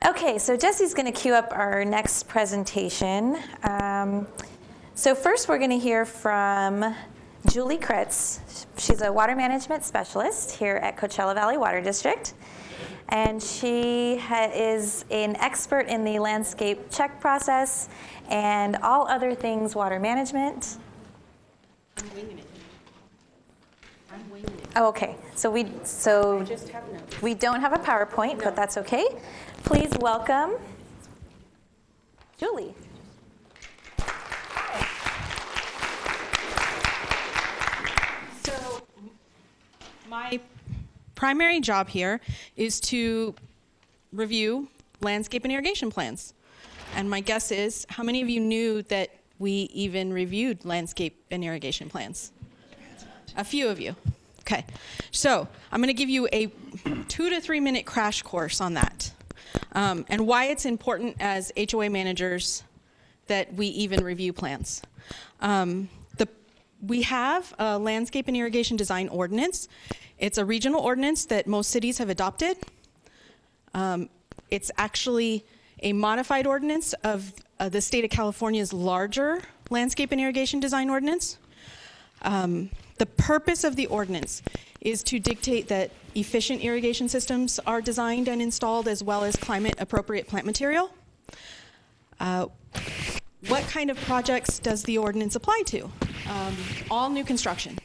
Okay, so Jesse's going to cue up our next presentation. So first we're going to hear from Julie Kretz. She's a water management specialist here at Coachella Valley Water District. And she is an expert in the landscape check process and all other things water management. I'm winging it. Oh, okay. So we don't have a PowerPoint, but that's okay. Please welcome Julie. So my primary job here is to review landscape and irrigation plans. And my guess is, how many of you knew that we even reviewed landscape and irrigation plans? A few of you. Okay. So I'm going to give you a 2 to 3 minute crash course on that. And why it's important as HOA managers that we even review plans. We have a landscape and irrigation design ordinance. It's a regional ordinance that most cities have adopted. It's actually a modified ordinance of the state of California's larger landscape and irrigation design ordinance. The purpose of the ordinance is to dictate that efficient irrigation systems are designed and installed, as well as climate appropriate plant material. What kind of projects does the ordinance apply to? All new construction.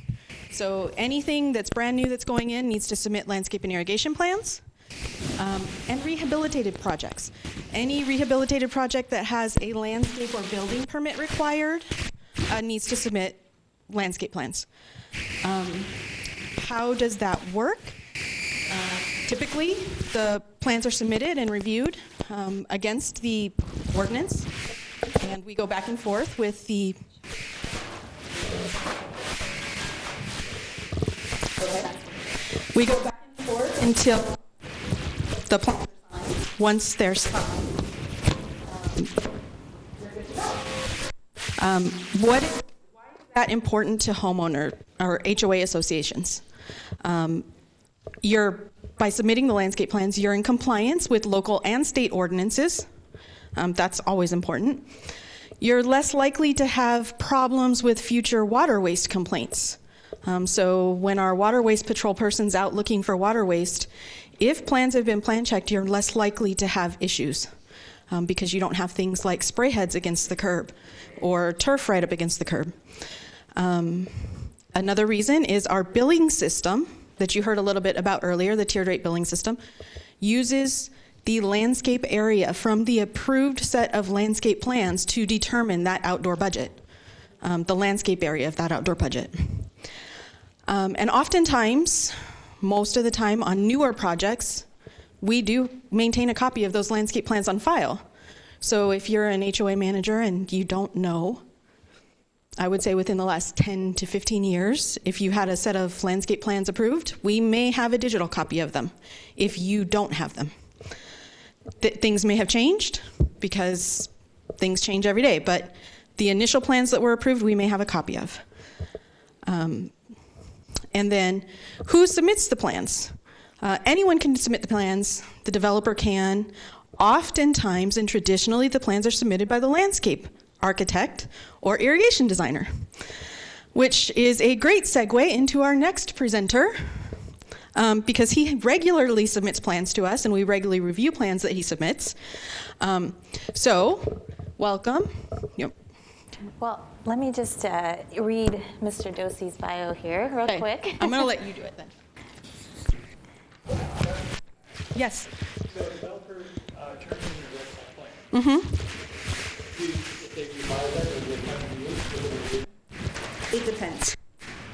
So anything that's brand new that's going in needs to submit landscape and irrigation plans. And rehabilitated projects. Any rehabilitated project that has a landscape or building permit required needs to submit landscape plans. How does that work? Typically, the plans are submitted and reviewed against the ordinance, and we go back and forth with the we go back and forth until the plans are signed. Once they're signed, why is that important to homeowner or HOA associations? By submitting the landscape plans, you're in compliance with local and state ordinances. That's always important. You're less likely to have problems with future water waste complaints. So when our water waste patrol person's out looking for water waste, if plans have been plan checked, you're less likely to have issues because you don't have things like spray heads against the curb or turf right up against the curb. Another reason is our billing system that you heard a little bit about earlier, the tiered rate billing system, uses the landscape area from the approved set of landscape plans to determine that outdoor budget, the landscape area of that outdoor budget. And oftentimes, most of the time on newer projects, we do maintain a copy of those landscape plans on file. So if you're an HOA manager and you don't know, I would say within the last 10 to 15 years, if you had a set of landscape plans approved, we may have a digital copy of them if you don't have them. Things may have changed because things change every day, but the initial plans that were approved, we may have a copy of. And then who submits the plans? Anyone can submit the plans, the developer can. Oftentimes and traditionally, the plans are submitted by the landscape architect or irrigation designer, which is a great segue into our next presenter, because he regularly submits plans to us and we regularly review plans that he submits. So, welcome. Yep. Well, let me just read Mr. Doczi's bio here real quick. I'm going to let you do it then. Yes. So the developer turns in the plan. Mm-hmm. If they revise that, or they come to you, It depends.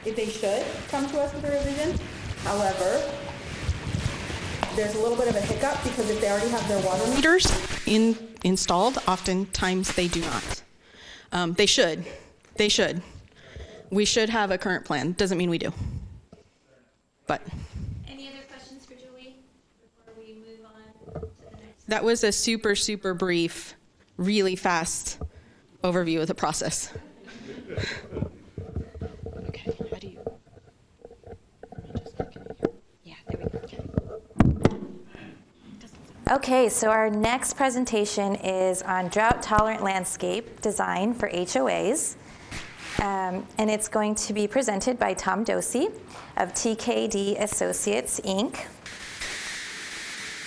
If they should come to us with a revision, however, there's a little bit of a hiccup because if they already have their water meters installed, oftentimes they do not. They should. They should. We should have a current plan. Doesn't mean we do. But. Any other questions for Julie before we move on to the next? That was a super, super brief, really fast overview of the process. Okay, how do you? Yeah, there we go. Okay. Okay, so our next presentation is on drought tolerant landscape design for HOAs. And it's going to be presented by Tom Doczi of TKD Associates, Inc.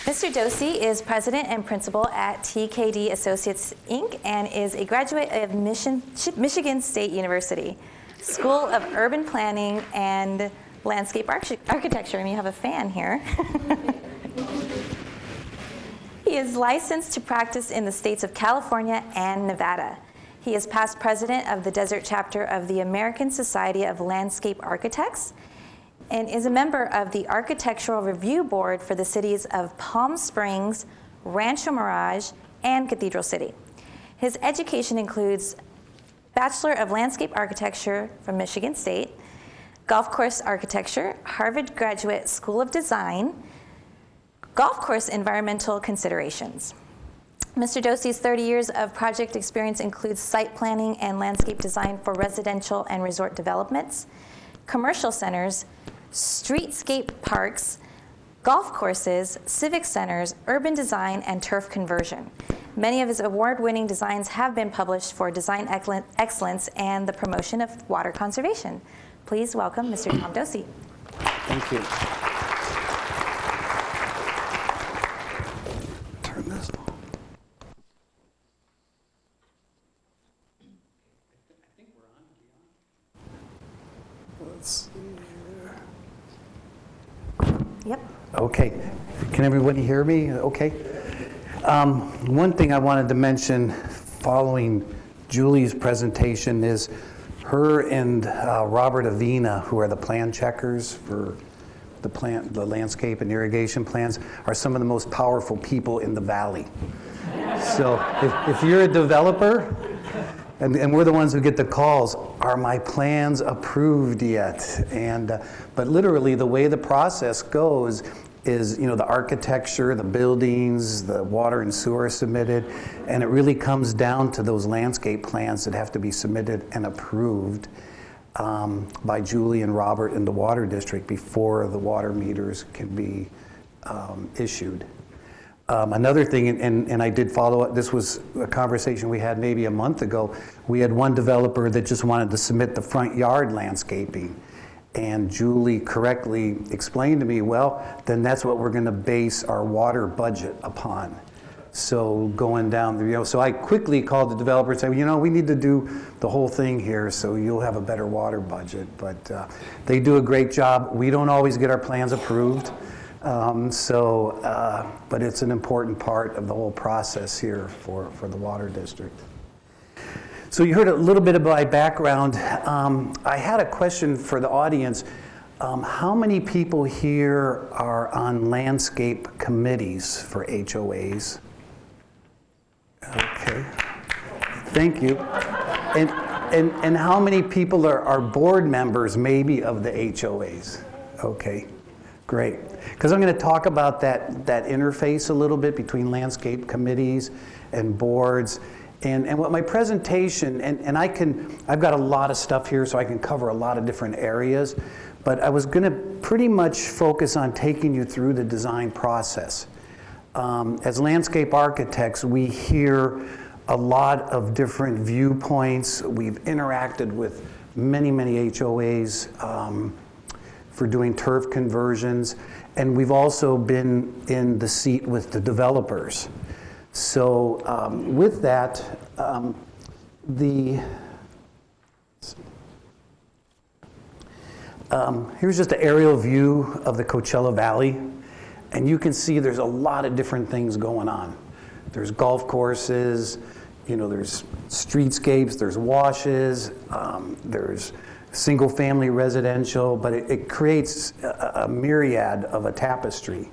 Mr. Doczi is president and principal at TKD Associates, Inc. and is a graduate of Michigan State University School of Urban Planning and Landscape Architecture. And you have a fan here. He is licensed to practice in the states of California and Nevada. He is past president of the Desert Chapter of the American Society of Landscape Architects and is a member of the Architectural Review Board for the cities of Palm Springs, Rancho Mirage, and Cathedral City. His education includes Bachelor of Landscape Architecture from Michigan State, Golf Course Architecture, Harvard Graduate School of Design, Golf Course Environmental Considerations. Mr. Doczi's 30 years of project experience includes site planning and landscape design for residential and resort developments, commercial centers, streetscape parks, golf courses, civic centers, urban design, and turf conversion. Many of his award-winning designs have been published for design excellence and the promotion of water conservation. Please welcome Mr. Tom Doczi. Thank you. Turn this on. I think we're on. Let's see here. Yep. Okay. Can everybody hear me? Okay. One thing I wanted to mention following Julie's presentation is her and Robert Avina, who are the plan checkers for the landscape and irrigation plans, are some of the most powerful people in the valley. So if you're a developer, and we're the ones who get the calls, are my plans approved yet? But literally the way the process goes is, the architecture, the buildings, the water and sewer are submitted, and it really comes down to those landscape plans that have to be submitted and approved by Julie and Robert in the water district before the water meters can be issued. Another thing, and I did follow up, this was a conversation we had maybe a month ago. We had one developer that just wanted to submit the front yard landscaping. And Julie correctly explained to me, well, then that's what we're going to base our water budget upon. So going down, so I quickly called the developer and said, we need to do the whole thing here so you'll have a better water budget. But they do a great job. We don't always get our plans approved. But it's an important part of the whole process here for the water district. So you heard a little bit of my background. I had a question for the audience. How many people here are on landscape committees for HOAs? Okay, thank you. And how many people are board members maybe of the HOAs? Okay, great. Because I'm going to talk about that interface a little bit between landscape committees and boards. And what my presentation, and I've got a lot of stuff here so I can cover a lot of different areas, but I was going to pretty much focus on taking you through the design process. As landscape architects, we hear a lot of different viewpoints. We've interacted with many, many HOAs for doing turf conversions, and we've also been in the seat with the developers. So with that, here's just an aerial view of the Coachella Valley. And you can see there's a lot of different things going on. There's golf courses, there's streetscapes, there's washes, there's single-family residential, but it creates a myriad of a tapestry.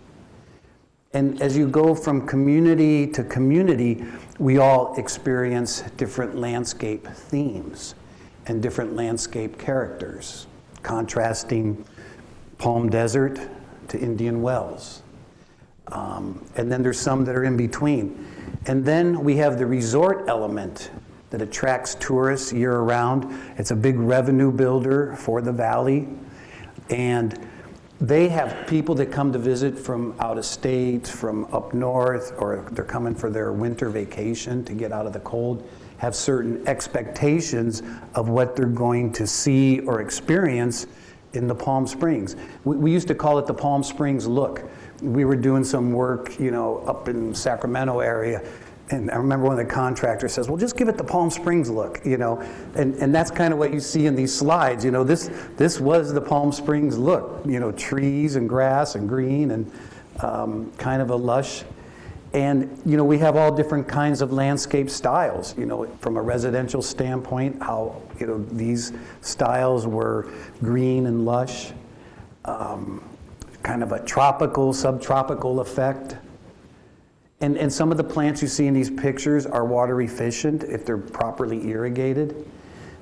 And as you go from community to community, we all experience different landscape themes and different landscape characters, contrasting Palm Desert to Indian Wells. And then there's some that are in between. And then we have the resort element that attracts tourists year-round. It's a big revenue builder for the valley. And They have people that come to visit from out of state, from up north, or they're coming for their winter vacation to get out of the cold, have certain expectations of what they're going to see or experience in the Palm Springs. We used to call it the Palm Springs look. We were doing some work, you know, up in Sacramento area, and I remember one of the contractors says, well, just give it the Palm Springs look, you know, and that's kind of what you see in these slides. You know, this was the Palm Springs look, you know, trees and grass and green and kind of a lush. And, you know, we have all different kinds of landscape styles, you know, from a residential standpoint, how, you know, these styles were green and lush, kind of a tropical, subtropical effect. And some of the plants you see in these pictures are water efficient if they're properly irrigated.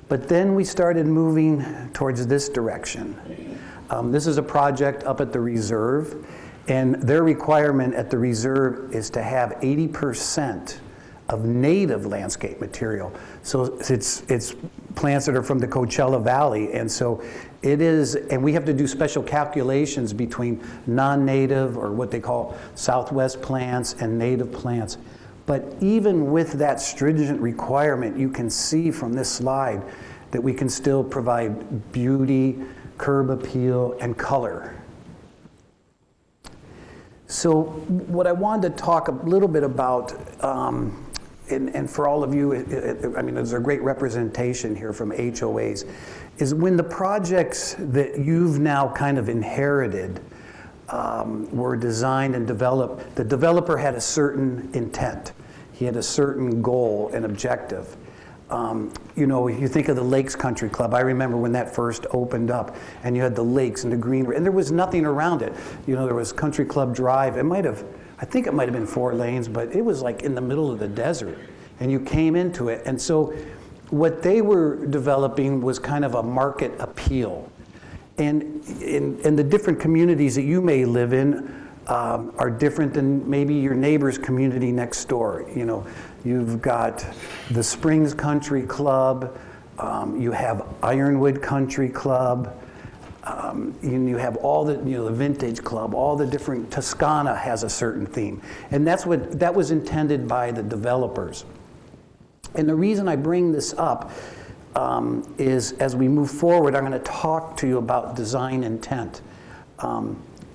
But then we started moving towards this direction. This is a project up at the reserve, and their requirement at the reserve is to have 80% of native landscape material. So it's plants that are from the Coachella Valley, and so it is, and we have to do special calculations between non-native, or what they call Southwest plants, and native plants. But even with that stringent requirement, you can see from this slide that we can still provide beauty, curb appeal, and color. So what I wanted to talk a little bit about, and for all of you, I mean, there's a great representation here from HOAs, is when the projects that you've now kind of inherited were designed and developed, the developer had a certain intent. He had a certain goal and objective. You know, you think of the Lakes Country Club. I remember when that first opened up, and you had the lakes and the greenery, and there was nothing around it. You know, there was Country Club Drive. I think it might have been 4 lanes, but it was like in the middle of the desert, and you came into it. And so what they were developing was kind of a market appeal. And in the different communities that you may live in are different than maybe your neighbor's community next door. You know, you've got the Springs Country Club, you have Ironwood Country Club, you have all the, you know, the Vintage Club, all the different, Toscana has a certain theme. And that was intended by the developers. And the reason I bring this up is as we move forward, I'm going to talk to you about design intent.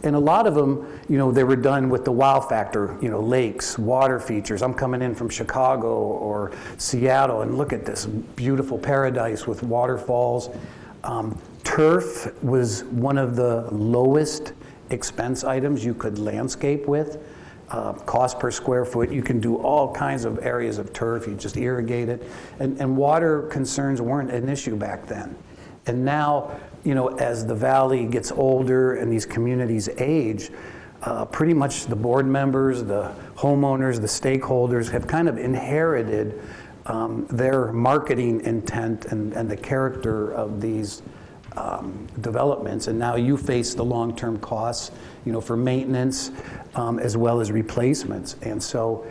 And a lot of them, you know, they were done with the wow factor, you know, lakes, water features. I'm coming in from Chicago or Seattle, and look at this beautiful paradise with waterfalls. Turf was one of the lowest expense items you could landscape with. Cost per square foot, you can do all kinds of areas of turf, you just irrigate it. And water concerns weren't an issue back then. And now, you know, as the valley gets older and these communities age, pretty much the board members, the homeowners, the stakeholders have kind of inherited their marketing intent and the character of these developments, and now you face the long-term costs, you know, for maintenance as well as replacements. And so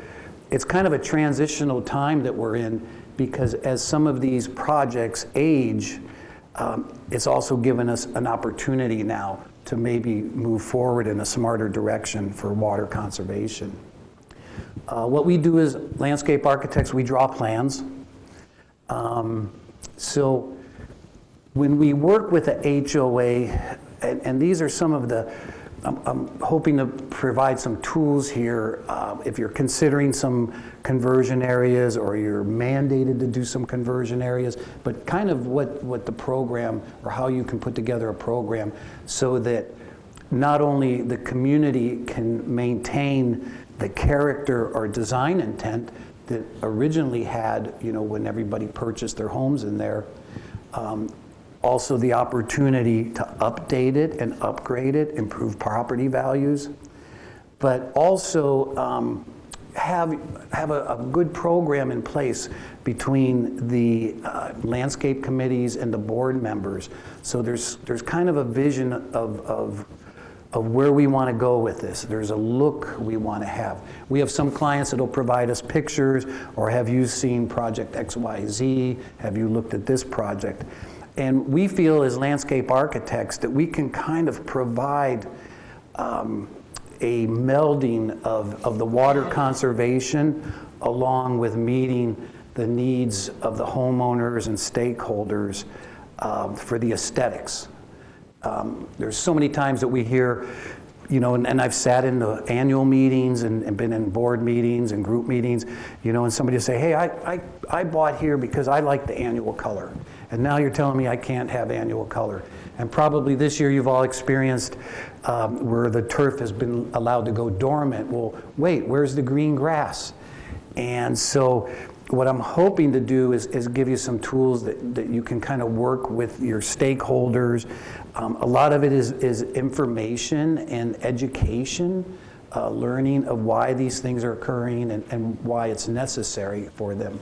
it's kind of a transitional time that we're in, because as some of these projects age, it's also given us an opportunity now to maybe move forward in a smarter direction for water conservation. What we do as landscape architects, we draw plans. So when we work with a HOA, and these are some of the, I'm hoping to provide some tools here if you're considering some conversion areas or you're mandated to do some conversion areas, but kind of what the program, or how you can put together a program so that not only the community can maintain the character or design intent that originally had, you know, when everybody purchased their homes in there, also the opportunity to update it and upgrade it, improve property values, but also have a good program in place between the landscape committees and the board members. So there's kind of a vision of where we want to go with this. There's a look we want to have. We have some clients that will provide us pictures, or have you seen project XYZ? Have you looked at this project? And we feel as landscape architects that we can kind of provide a melding of the water conservation along with meeting the needs of the homeowners and stakeholders for the aesthetics. There's so many times that we hear, you know, and I've sat in the annual meetings and been in board meetings and group meetings, you know, and somebody will say, hey, I bought here because I like the annual color. And now you're telling me I can't have annual color. And probably this year you've all experienced where the turf has been allowed to go dormant. Well, wait, where's the green grass? And so what I'm hoping to do is give you some tools that you can kind of work with your stakeholders. A lot of it is information and education, learning of why these things are occurring and why it's necessary for them.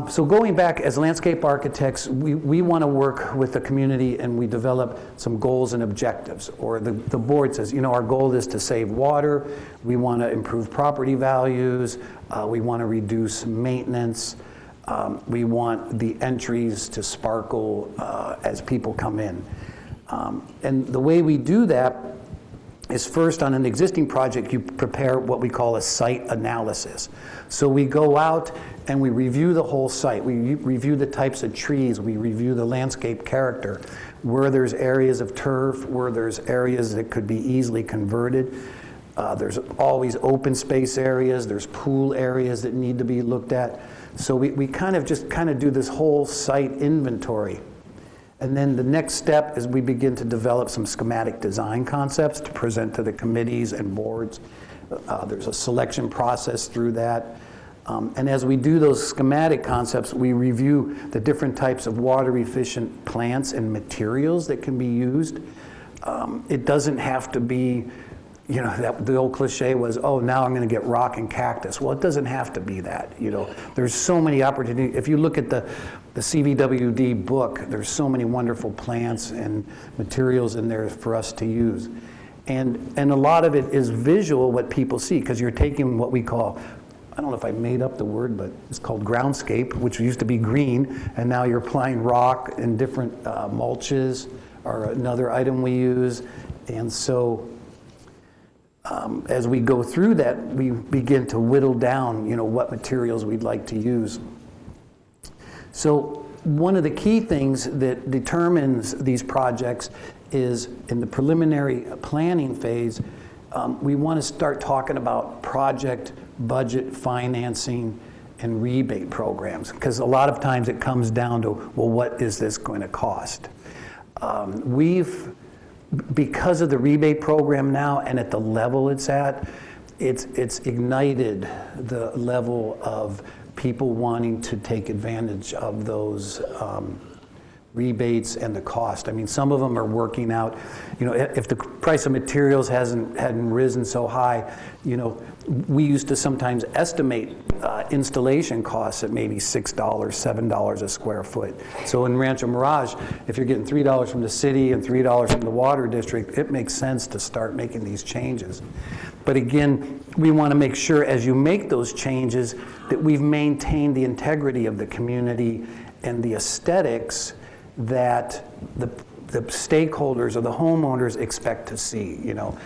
So going back, as landscape architects, we want to work with the community and we develop some goals and objectives. Or the board says, you know, our goal is to save water, we want to improve property values, we want to reduce maintenance, we want the entries to sparkle as people come in. And the way we do that is first on an existing project, you prepare what we call a site analysis. So we go out and we review the whole site. We review the types of trees, we review the landscape character, where there's areas of turf, where there's areas that could be easily converted. There's always open space areas, there's pool areas that need to be looked at. So we kind of do this whole site inventory. And then the next step is we begin to develop some schematic design concepts to present to the committees and boards. There's a selection process through that. And as we do those schematic concepts, we review the different types of water efficient plants and materials that can be used. It doesn't have to be, you know, the old cliche was, oh, now I'm going to get rock and cactus. Well, it doesn't have to be that, you know. There's so many opportunities. If you look at the CVWD book, there's so many wonderful plants and materials in there for us to use. And a lot of it is visual, what people see, because you're taking what we call, I don't know if I made up the word, but it's called groundscape, which used to be green, and now you're applying rock and different mulches are another item we use. And so as we go through that, we begin to whittle down, you know, what materials we'd like to use. So one of the key things that determines these projects is in the preliminary planning phase, we want to start talking about project budget financing and rebate programs, because a lot of times it comes down to, well, what is this going to cost? Because of the rebate program now and at the level it's at, it's ignited the level of people wanting to take advantage of those rebates and the cost. I mean, some of them are working out, you know, if the price of materials hadn't risen so high, you know, we used to sometimes estimate installation costs at maybe $6, $7 a square foot. So in Rancho Mirage, if you're getting $3 from the city and $3 from the water district, it makes sense to start making these changes. But again, we want to make sure as you make those changes that we've maintained the integrity of the community and the aesthetics that the stakeholders or the homeowners expect to see. You know,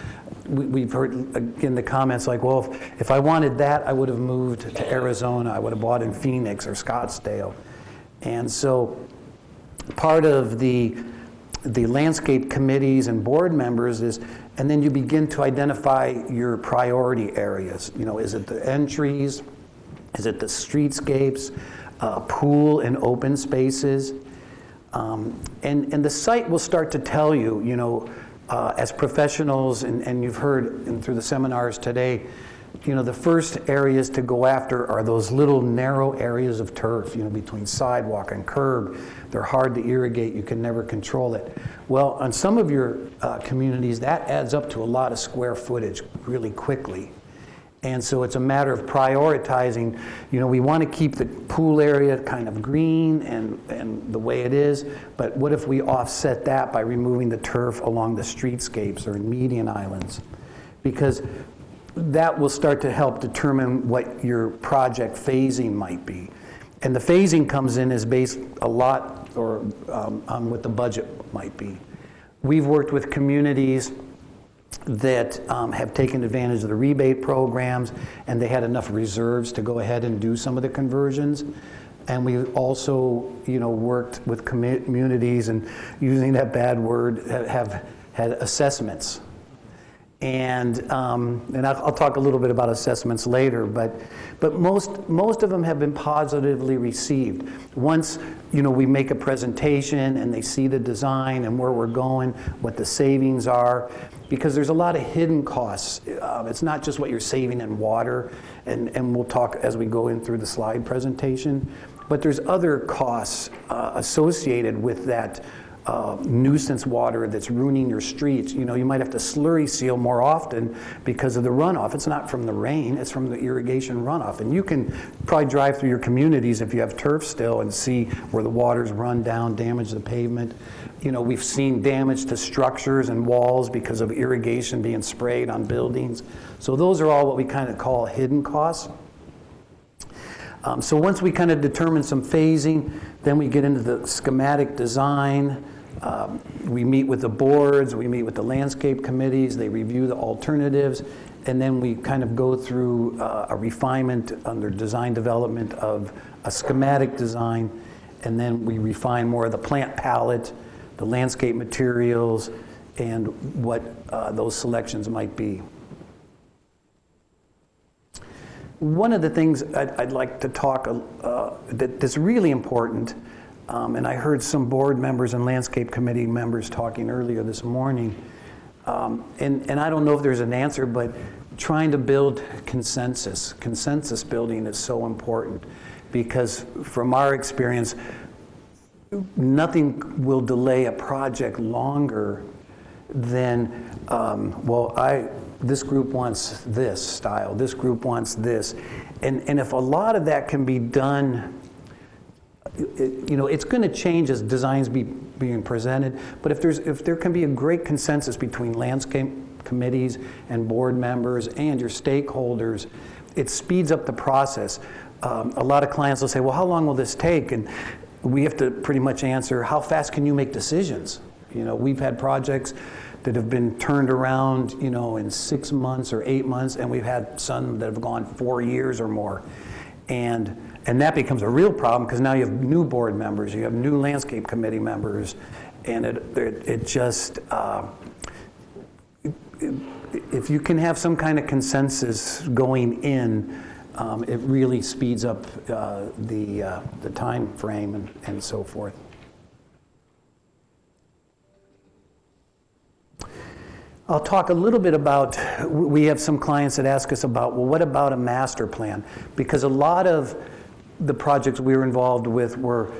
we've heard again the comments like, well, if I wanted that, I would have moved to Arizona. I would have bought in Phoenix or Scottsdale. And so part of the landscape committees and board members is, and then you begin to identify your priority areas. You know, is it the entries? Is it the streetscapes? Pool and open spaces? And the site will start to tell you, you know, as professionals, and you've heard through the seminars today, you know, the first areas to go after are those little narrow areas of turf, you know, between sidewalk and curb. They're hard to irrigate, you can never control it. Well, on some of your communities, that adds up to a lot of square footage really quickly. And so it's a matter of prioritizing. You know, we want to keep the pool area kind of green and the way it is, but what if we offset that by removing the turf along the streetscapes or in median islands? Because that will start to help determine what your project phasing might be. And the phasing comes in is based a lot or on what the budget might be. We've worked with communities that have taken advantage of the rebate programs, and they had enough reserves to go ahead and do some of the conversions. And we also, worked with communities, and using that bad word, have had assessments. And I'll talk a little bit about assessments later, but most of them have been positively received. Once we make a presentation and they see the design and where we're going, what the savings are, because there's a lot of hidden costs. It's not just what you're saving in water, and we'll talk as we go in through the slide presentation, but there's other costs associated with that nuisance water that's ruining your streets. You might have to slurry seal more often because of the runoff. It's not from the rain, it's from the irrigation runoff. And you can probably drive through your communities if you have turf still and see where the water's run down, damage the pavement. We've seen damage to structures and walls because of irrigation being sprayed on buildings. So those are all what we kind of call hidden costs. So once we kind of determine some phasing, then we get into the schematic design. We meet with the boards, we meet with the landscape committees, they review the alternatives, and then we kind of go through a refinement under design development of a schematic design, and then we refine more of the plant palette, the landscape materials, and what those selections might be. One of the things I'd like to talk that's really important, and I heard some board members and landscape committee members talking earlier this morning, and I don't know if there's an answer, but trying to build consensus. Consensus building is so important because from our experience, nothing will delay a project longer than, this group wants this style, this group wants this. And if a lot of that can be done, it's going to change as designs being presented, but if there can be a great consensus between landscape committees and board members and your stakeholders, it speeds up the process. A lot of clients will say, well, how long will this take? And we have to pretty much answer, how fast can you make decisions? We've had projects that have been turned around, in 6 months or 8 months, and we've had some that have gone 4 years or more. And that becomes a real problem because now you have new board members, you have new landscape committee members, and it just, if you can have some kind of consensus going in, it really speeds up the time frame and so forth. I'll talk a little bit about, we have some clients that ask us about, well, what about a master plan? Because a lot of the projects we were involved with were,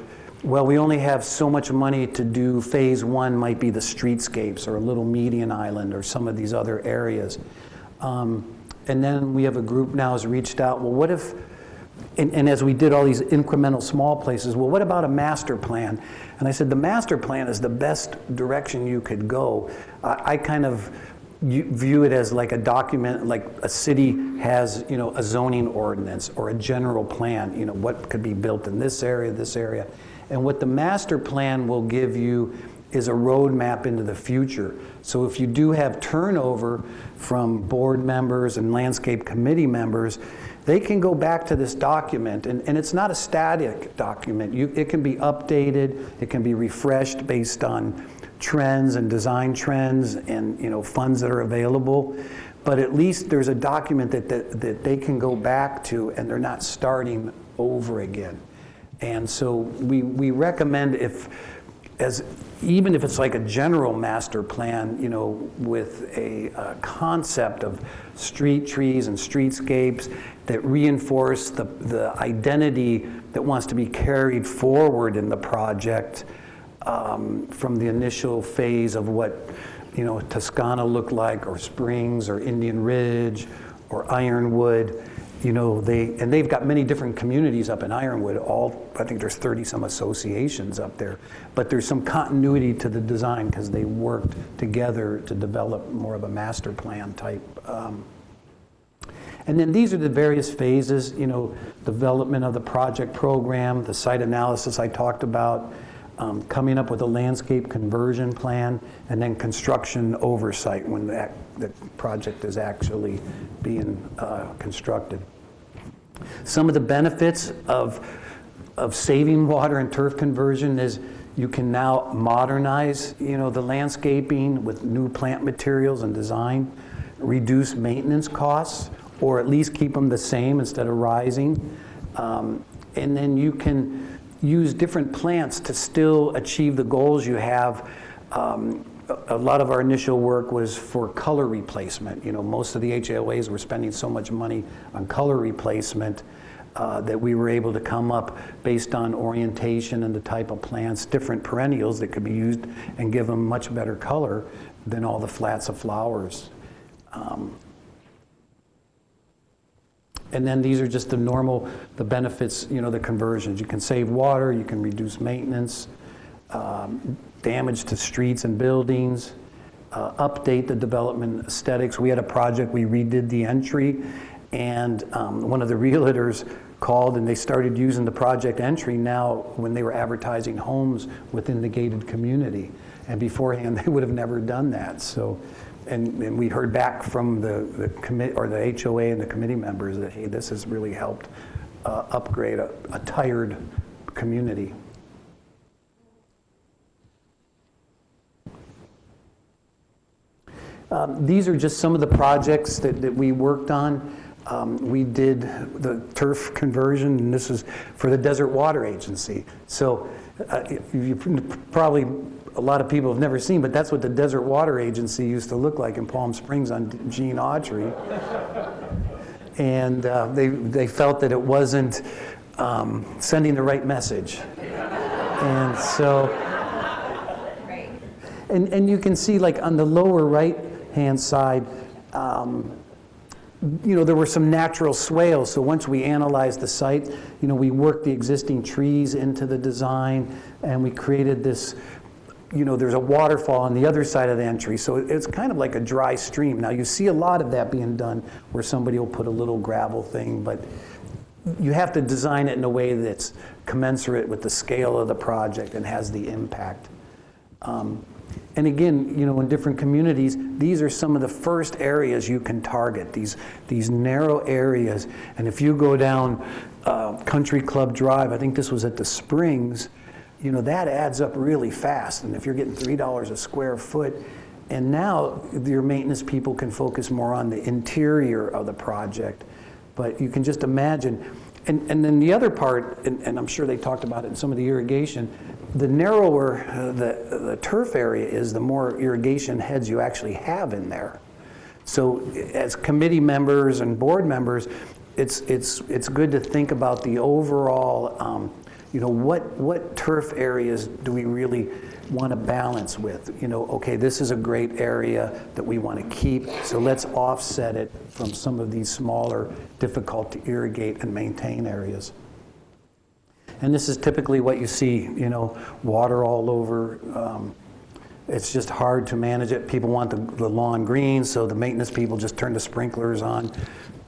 well, we only have so much money to do phase one, might be the streetscapes or a little median island or some of these other areas. And then we have a group now has reached out, well, what if, and as we did all these incremental small places, well, what about a master plan? And I said, the master plan is the best direction you could go. I kind of view it as like a document, like a city has, a zoning ordinance or a general plan, what could be built in this area. And what the master plan will give you is a roadmap into the future. So if you do have turnover from board members and landscape committee members, they can go back to this document, and it's not a static document. It can be updated, it can be refreshed based on trends and design trends and funds that are available. But at least there's a document that they can go back to, and they're not starting over again. And so we recommend even if it's like a general master plan, with a concept of street trees and streetscapes that reinforce the identity that wants to be carried forward in the project from the initial phase of what Toscana looked like, or Springs, or Indian Ridge, or Ironwood. They've got many different communities up in Ironwood. I think there's 30 some associations up there, but there's some continuity to the design because they worked together to develop more of a master plan type. And then these are the various phases, development of the project program, the site analysis I talked about, coming up with a landscape conversion plan, and then construction oversight when the project is actually being constructed. Some of the benefits of saving water and turf conversion is you can now modernize, the landscaping with new plant materials and design, reduce maintenance costs, or at least keep them the same instead of rising. And then you can use different plants to still achieve the goals you have. A lot of our initial work was for color replacement. Most of the HOAs were spending so much money on color replacement that we were able to come up based on orientation and the type of plants, different perennials that could be used and give them much better color than all the flats of flowers. And then these are just the benefits, the conversions. You can save water, you can reduce maintenance, damage to streets and buildings, update the development aesthetics. We had a project, we redid the entry, and one of the realtors called and they started using the project entry now when they were advertising homes within the gated community. And beforehand, they would have never done that. So, and we heard back from the HOA and the committee members that, hey, this has really helped upgrade a tired community. These are just some of the projects that we worked on. We did the turf conversion, and this is for the Desert Water Agency. So you probably, a lot of people have never seen, but that's what the Desert Water Agency used to look like in Palm Springs on Gene Autry. And they felt that it wasn't sending the right message. And so, and you can see like on the lower right-hand side, there were some natural swales. So once we analyzed the site, we worked the existing trees into the design, and we created this, there's a waterfall on the other side of the entry. So it's kind of like a dry stream. Now you see a lot of that being done where somebody will put a little gravel thing, but you have to design it in a way that's commensurate with the scale of the project and has the impact. And again, in different communities, these are some of the first areas you can target, these narrow areas. And if you go down Country Club Drive, I think this was at the Springs, that adds up really fast. And if you're getting $3 a square foot, and now your maintenance people can focus more on the interior of the project. But you can just imagine. And then the other part, and I'm sure they talked about it in some of the irrigation, the narrower the turf area is, the more irrigation heads you actually have in there. So as committee members and board members, it's good to think about the overall, what turf areas do we really want to balance with? Okay, this is a great area that we want to keep, so let's offset it from some of these smaller, difficult to irrigate and maintain areas. And this is typically what you see, water all over. It's just hard to manage it. People want the lawn green, so the maintenance people just turn the sprinklers on.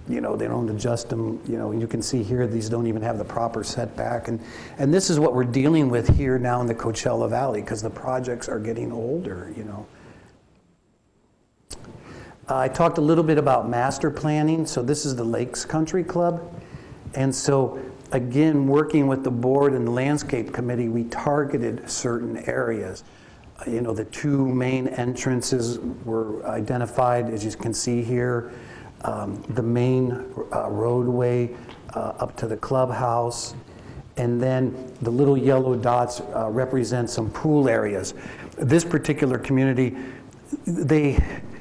They don't adjust them. You can see here, these don't even have the proper setback. And this is what we're dealing with here now in the Coachella Valley, because the projects are getting older, I talked a little bit about master planning. So this is the Lakes Country Club. And so again, working with the board and the landscape committee, we targeted certain areas. The two main entrances were identified, as you can see here. The main roadway up to the clubhouse, and then the little yellow dots represent some pool areas. This particular community, they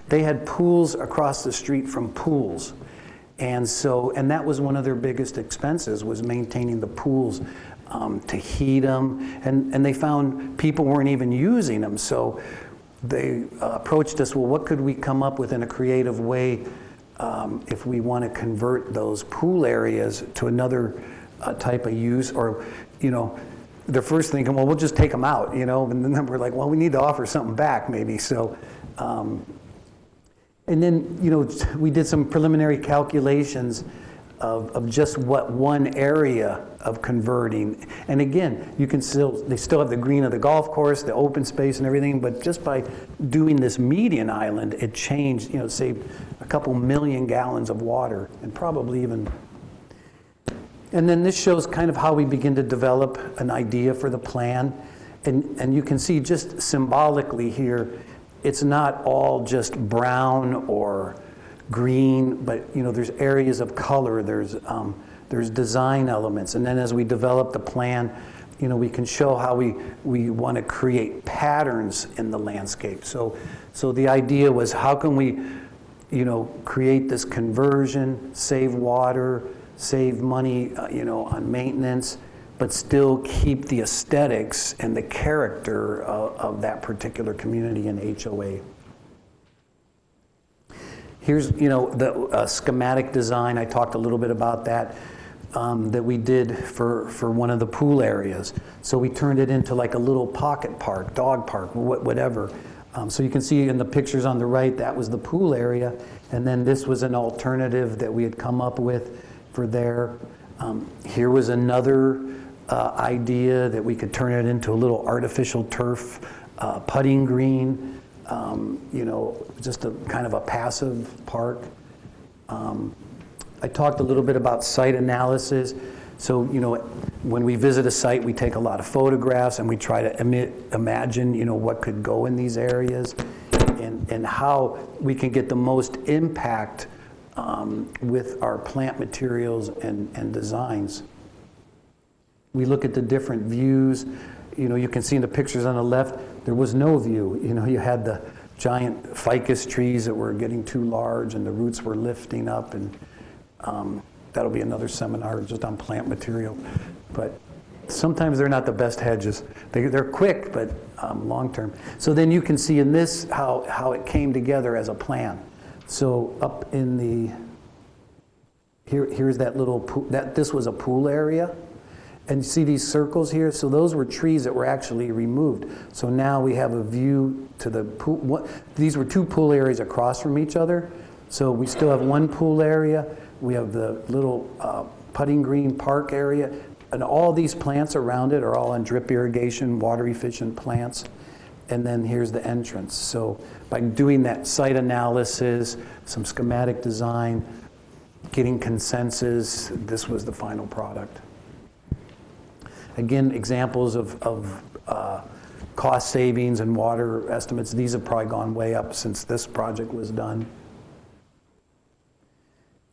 had pools across the street from pools. And that was one of their biggest expenses, was maintaining the pools to heat them. And they found people weren't even using them. So they approached us, well, what could we come up with in a creative way if we want to convert those pool areas to another type of use? Or, they're first thinking, well, we'll just take them out, and then we're like, well, we need to offer something back maybe. So, and then, we did some preliminary calculations of just what one area of converting. And again, you can they still have the green of the golf course, the open space and everything, but just by doing this median island, it changed, saved a couple million gallons of water, and probably even. And then this shows kind of how we begin to develop an idea for the plan. And you can see just symbolically here, it's not all just brown or green, but there's areas of color, there's design elements. And then as we develop the plan, we can show how we want to create patterns in the landscape. So the idea was, how can we create this conversion, save water, save money on maintenance, but still keep the aesthetics and the character of that particular community and HOA. Here's the schematic design. I talked a little bit about that that we did for one of the pool areas. So we turned it into like a little pocket park, dog park, whatever. So you can see in the pictures on the right, that was the pool area, and then this was an alternative that we had come up with for there. Here was another idea that we could turn it into a little artificial turf putting green, just a kind of a passive park. I talked a little bit about site analysis. So, when we visit a site, we take a lot of photographs and we try to imagine, what could go in these areas and how we can get the most impact with our plant materials and designs. We look at the different views. You can see in the pictures on the left, there was no view. You had the giant ficus trees that were getting too large and the roots were lifting up, and that'll be another seminar just on plant material. But sometimes they're not the best hedges. They're quick, but long term. So then you can see in this how it came together as a plan. So up in the, here's that little pool, this was a pool area. And you see these circles here? So those were trees that were actually removed. So now we have a view to the pool. These were two pool areas across from each other. So we still have one pool area. We have the little putting green park area. And all these plants around it are all on drip irrigation, water efficient plants. And then here's the entrance. So by doing that site analysis, some schematic design, getting consensus, this was the final product. Again, examples of cost savings and water estimates. These have probably gone way up since this project was done.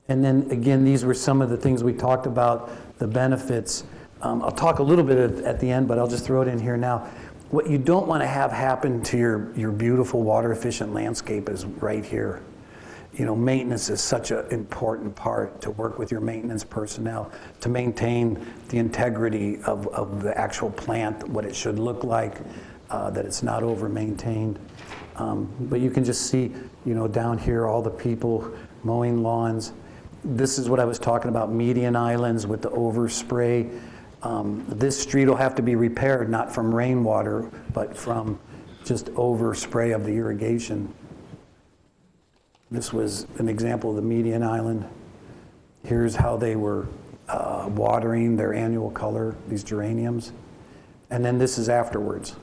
And then again, these were some of the things we talked about, the benefits. I'll talk a little bit at the end, but I'll just throw it in here now. What you don't want to have happen to your beautiful water efficient landscape is right here. Maintenance is such an important part, to work with your maintenance personnel to maintain the integrity of the actual plant, what it should look like, that it's not over-maintained. But you can just see, down here, all the people mowing lawns. This is what I was talking about, median islands with the overspray. This street will have to be repaired, not from rainwater, but from just overspray of the irrigation. This was an example of the median island. Here's how they were watering their annual color, these geraniums. And then this is afterwards.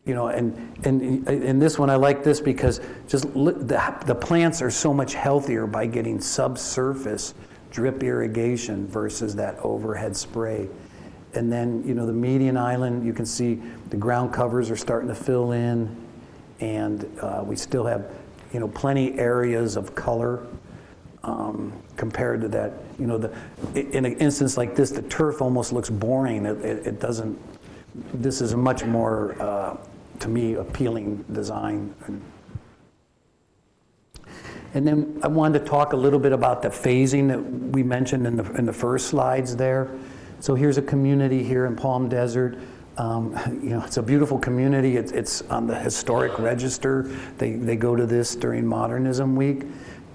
And in this one, I like this because just look, the plants are so much healthier by getting subsurface drip irrigation versus that overhead spray. And then, the median island, you can see the ground covers are starting to fill in, and we still have plenty areas of color compared to that. In an instance like this, the turf almost looks boring. It doesn't. This is a much more, to me, appealing design. And then I wanted to talk a little bit about the phasing that we mentioned in the first slides there. So here's a community here in Palm Desert. It's a beautiful community. It's on the historic register. They go to this during Modernism Week,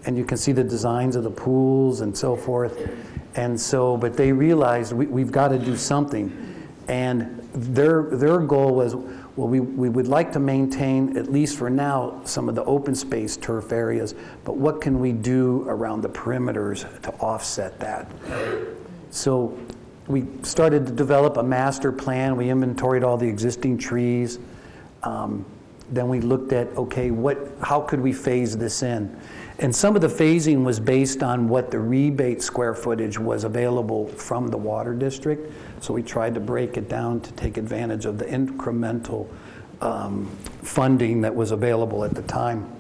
and you can see the designs of the pools and so forth. And so, but they realized we've got to do something. And their goal was, well, we would like to maintain, at least for now, some of the open space turf areas, but what can we do around the perimeters to offset that? So we started to develop a master plan. We inventoried all the existing trees. Then we looked at, okay, how could we phase this in? And some of the phasing was based on what the rebate square footage was available from the water district. So we tried to break it down to take advantage of the incremental funding that was available at the time.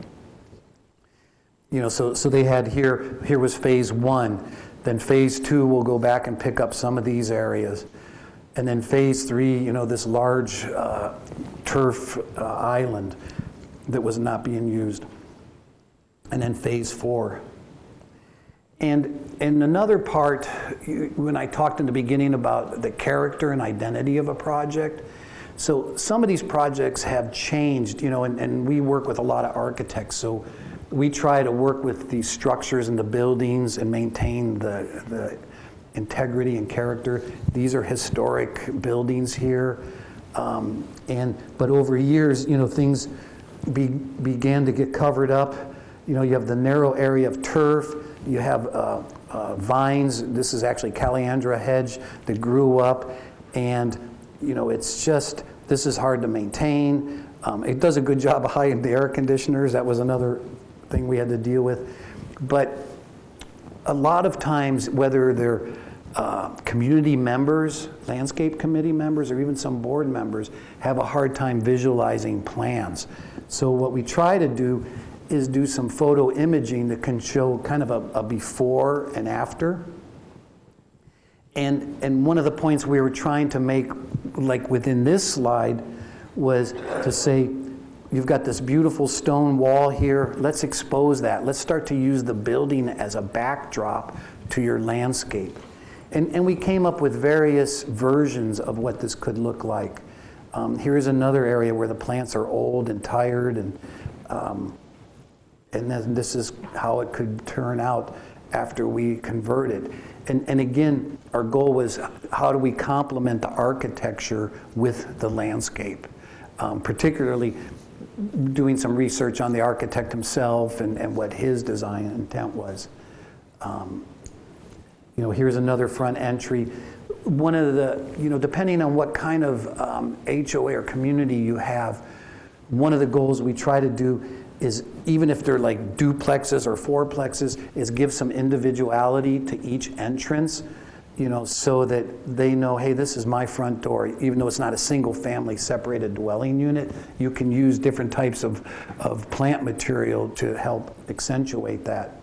You know, so they had here was phase 1. Then phase 2 will go back and pick up some of these areas. And then phase 3, you know, this large turf island that was not being used. And then phase 4. And another part, when I talked in the beginning about the character and identity of a project, so some of these projects have changed, you know, and we work with a lot of architects, so we try to work with these structures and the buildings and maintain the integrity and character. These are historic buildings here, but over years, you know, things began to get covered up. You know, you have the narrow area of turf, you have vines. This is actually Caliandra hedge that grew up, and you know, it's just, this is hard to maintain. It does a good job of hiding the air conditioners. That was another thing we had to deal with. But a lot of times, whether they're community members, landscape committee members, or even some board members, have a hard time visualizing plans. So what we try to do is do some photo imaging that can show kind of a before and after. And one of the points we were trying to make, like within this slide, was to say, you've got this beautiful stone wall here, let's expose that. Let's start to use the building as a backdrop to your landscape. And we came up with various versions of what this could look like. Here's another area where the plants are old and tired, and then this is how it could turn out after we convert it. And again, our goal was, how do we complement the architecture with the landscape? Particularly doing some research on the architect himself and what his design intent was. You know, here's another front entry. One of the, you know, depending on what kind of HOA or community you have, one of the goals we try to do is, even if they're like duplexes or fourplexes, is give some individuality to each entrance, you know, so that they know, hey, this is my front door. Even though it's not a single family separated dwelling unit, you can use different types of plant material to help accentuate that.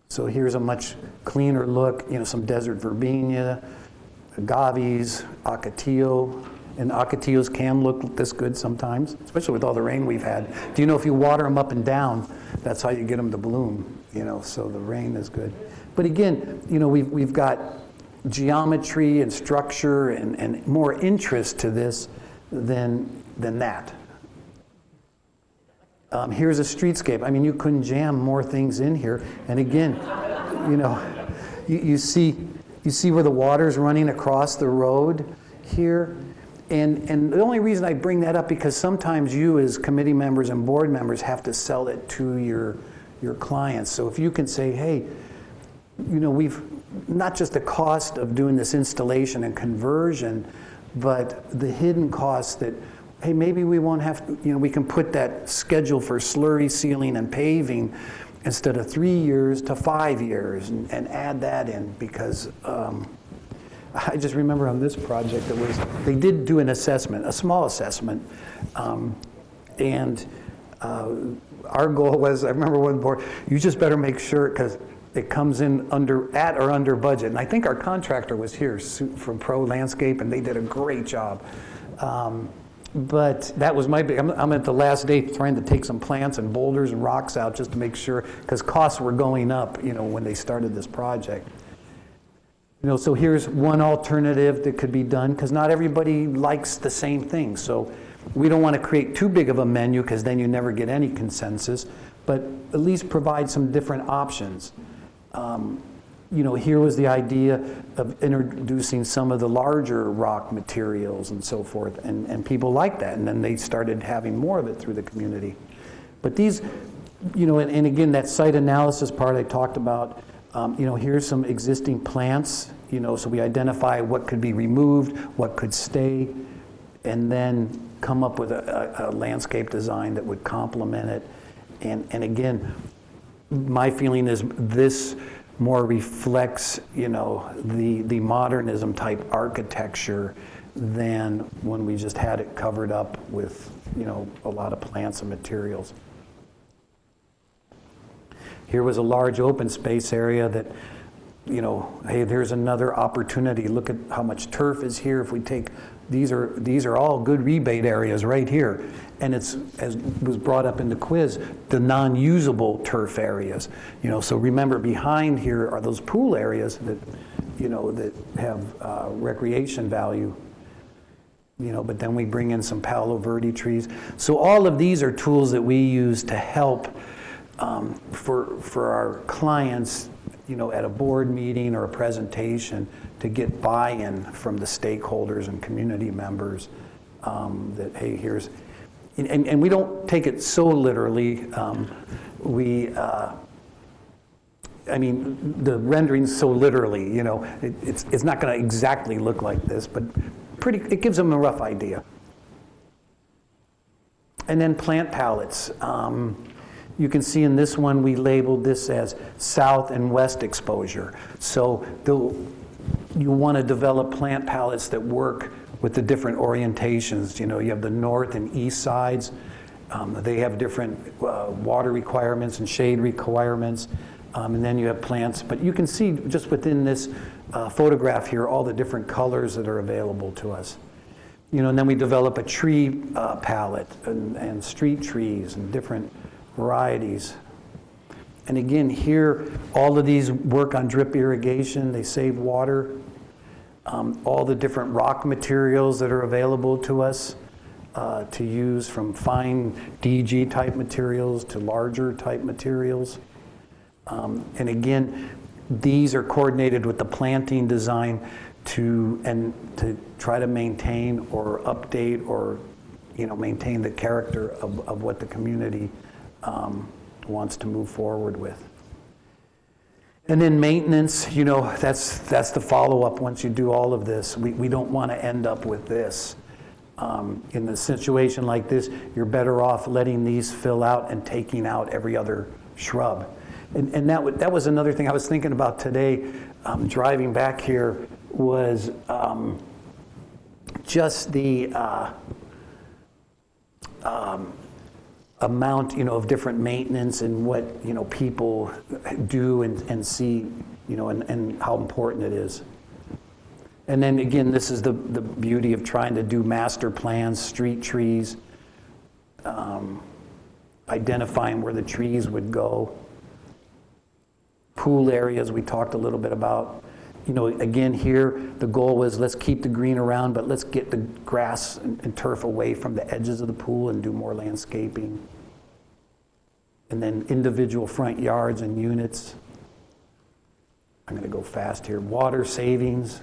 So here's a much cleaner look, you know, some desert verbena, agaves, ocotillo. And ocotillos can look this good sometimes, especially with all the rain we've had. Do you know if you water them up and down, that's how you get them to bloom, you know, so the rain is good. But again, you know, we've got geometry and structure and more interest to this than that. Here's a streetscape. I mean, you couldn't jam more things in here. And again, you know, you see where the water's running across the road here. And the only reason I bring that up, because sometimes you as committee members and board members have to sell it to your clients. So if you can say, hey, you know, we've not just the cost of doing this installation and conversion, but the hidden costs that, hey, maybe we won't have to, you know, we can put that schedule for slurry sealing and paving instead of 3 years to 5 years, and add that in, because I just remember on this project, they did do an assessment, a small assessment, and our goal was, I remember one board, you just better make sure, because it comes in at or under budget. And I think our contractor was here from Pro Landscape, and they did a great job. But that was my big, I'm at the last day trying to take some plants and boulders and rocks out just to make sure, because costs were going up, you know, when they started this project. You know, so here's one alternative that could be done, because not everybody likes the same thing. So we don't want to create too big of a menu, because then you never get any consensus, but at least provide some different options. here was the idea of introducing some of the larger rock materials and so forth, and people liked that, and then they started having more of it through the community. But these, and again, that site analysis part I talked about, here's some existing plants, so we identify what could be removed, what could stay, and then come up with a landscape design that would complement it. And again, my feeling is this more reflects, the modernism type architecture than when we just had it covered up with, a lot of plants and materials. Here was a large open space area that, hey, there's another opportunity. Look at how much turf is here. If we take, these are all good rebate areas right here. And it's, as was brought up in the quiz, the non-usable turf areas. So remember, behind here are those pool areas that, that have recreation value. But then we bring in some Palo Verde trees. So all of these are tools that we use to help for our clients, at a board meeting or a presentation, to get buy-in from the stakeholders and community members that, hey, here's, and we don't take it so literally. The rendering's so literally, it's not going to exactly look like this, but it gives them a rough idea. And then plant palettes. You can see in this one, we labeled this as south and west exposure. So you want to develop plant palettes that work with the different orientations. You have the north and east sides. They have different water requirements and shade requirements. And then you have plants. But you can see just within this photograph here all the different colors that are available to us. And then we develop a tree palette and street trees and different varieties. And again, here, all of these work on drip irrigation. They save water. All the different rock materials that are available to us to use, from fine DG type materials to larger type materials. And again, these are coordinated with the planting design to try to maintain or update or maintain the character of what the community wants to move forward with. And then maintenance, that's the follow-up once you do all of this. We don't want to end up with this. In a situation like this, you're better off letting these fill out and taking out every other shrub. And that was another thing I was thinking about today, driving back here, was just the amount, of different maintenance and what, people do and see, and how important it is. And then again, this is the beauty of trying to do master plans, street trees, identifying where the trees would go. Pool areas we talked a little bit about. Again here, the goal was let's keep the green around, but let's get the grass and turf away from the edges of the pool and do more landscaping. And then individual front yards and units. I'm going to go fast here. Water savings.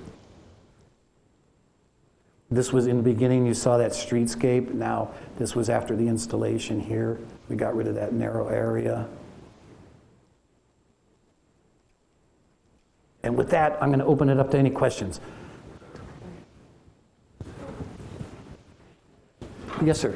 This was in the beginning, you saw that streetscape. Now, this was after the installation here. We got rid of that narrow area. And with that, I'm going to open it up to any questions. Yes, sir.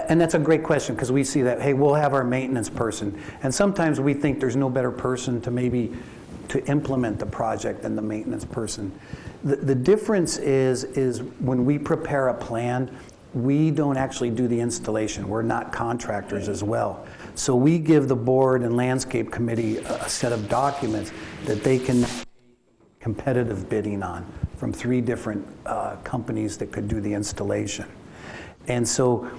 And that's a great question, because we see that, hey, we'll have our maintenance person. And sometimes we think there's no better person to implement the project than the maintenance person. The difference is when we prepare a plan, we don't actually do the installation. We're not contractors as well. So we give the board and landscape committee a set of documents that they can competitive bidding on from 3 different companies that could do the installation. And so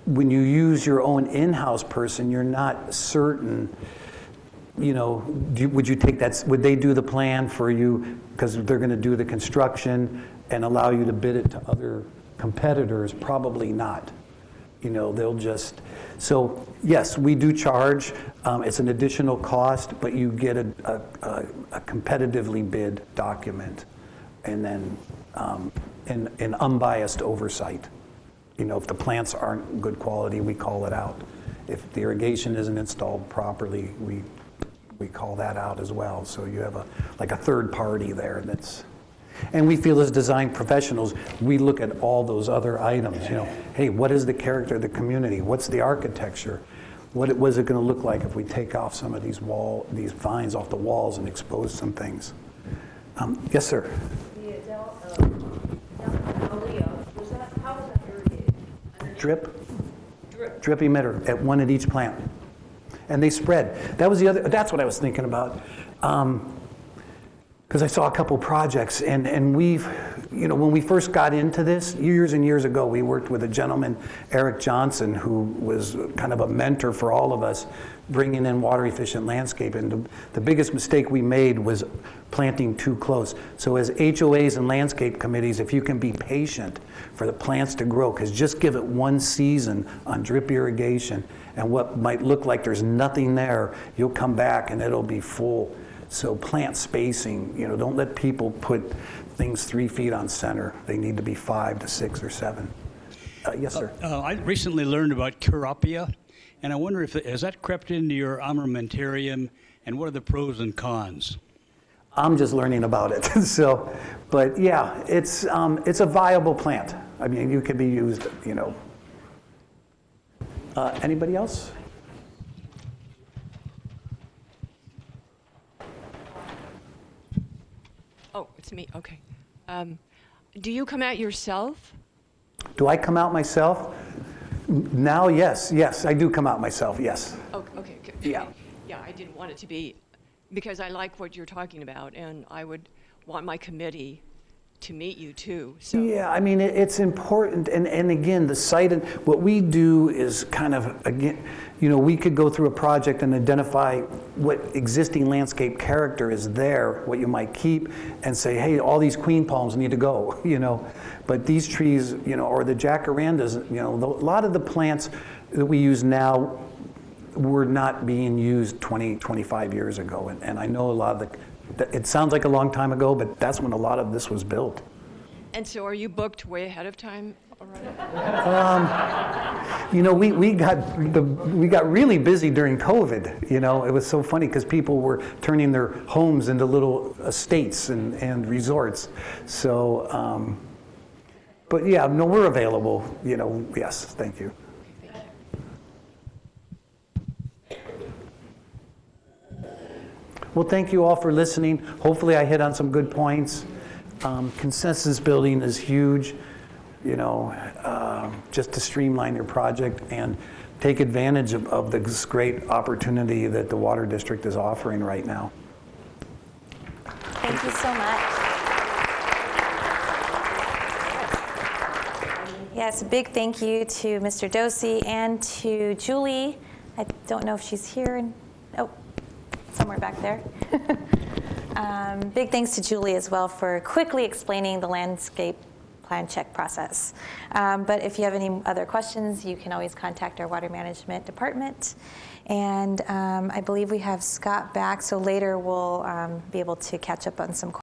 when you use your own in-house person, you're not certain you know, would you take that, would they do the plan for you because they're going to do the construction and allow you to bid it to other competitors? Probably not. You know, they'll just, so yes, we do charge. It's an additional cost, but you get a competitively bid document and then an unbiased oversight. You know, if the plants aren't good quality, we call it out. If the irrigation isn't installed properly, we call that out as well. So you have like a third party there that's, and we feel as design professionals, we look at all those other items. You know, hey, what is the character of the community? What's the architecture? What was it going to look like if we take off some of these vines off the walls and expose some things? Yes, sir. The A.S.L.A, how was that irrigated? Drip emitter at one at each plant. And they spread. That was that's what I was thinking about. Because I saw a couple projects, and we've, you know, when we first got into this, years and years ago, we worked with a gentleman, Eric Johnson, who was kind of a mentor for all of us, bringing in water efficient landscape. And the biggest mistake we made was planting too close. So as HOAs and landscape committees, if you can be patient for the plants to grow, because just give it one season on drip irrigation, and what might look like there's nothing there, you'll come back and it'll be full. So plant spacing, you know, don't let people put things 3 feet on center. They need to be 5 to 6 or 7. Yes, sir. I recently learned about Curapia, and I wonder if has that crept into your armamentarium, and what are the pros and cons? I'm just learning about it. So, but yeah, it's a viable plant. I mean, you can be used, you know. Anybody else? Oh, it's me, okay. Do you come out yourself? Do I come out myself? Now, yes, I do come out myself, yes. Oh, okay, good. Yeah. Yeah, I didn't want it to be, because I like what you're talking about, and I would want my committee to meet you too. So. Yeah, I mean, it's important, and again, the site, and what we do is kind of, again, you know, we could go through a project and identify what existing landscape character is there, what you might keep, and say, hey, all these queen palms need to go, you know. But these trees, you know, or the jacarandas, you know, a lot of the plants that we use now were not being used 20, 25 years ago. And I know a lot of it sounds like a long time ago, but that's when a lot of this was built. And so are you booked way ahead of time already? You know, we got really busy during COVID. You know, it was so funny because people were turning their homes into little estates and resorts. So, but yeah, no, we're available. You know, yes, thank you. Well, thank you all for listening. Hopefully I hit on some good points. Consensus building is huge, you know, just to streamline your project and take advantage of this great opportunity that the Water District is offering right now. Thank you so much. Yes, a big thank you to Mr. Doczi and to Julie. I don't know if she's here. Oh, somewhere back there. Big thanks to Julie as well for quickly explaining the landscape plan check process. But if you have any other questions, you can always contact our water management department. And I believe we have Scott back, so later we'll be able to catch up on some questions.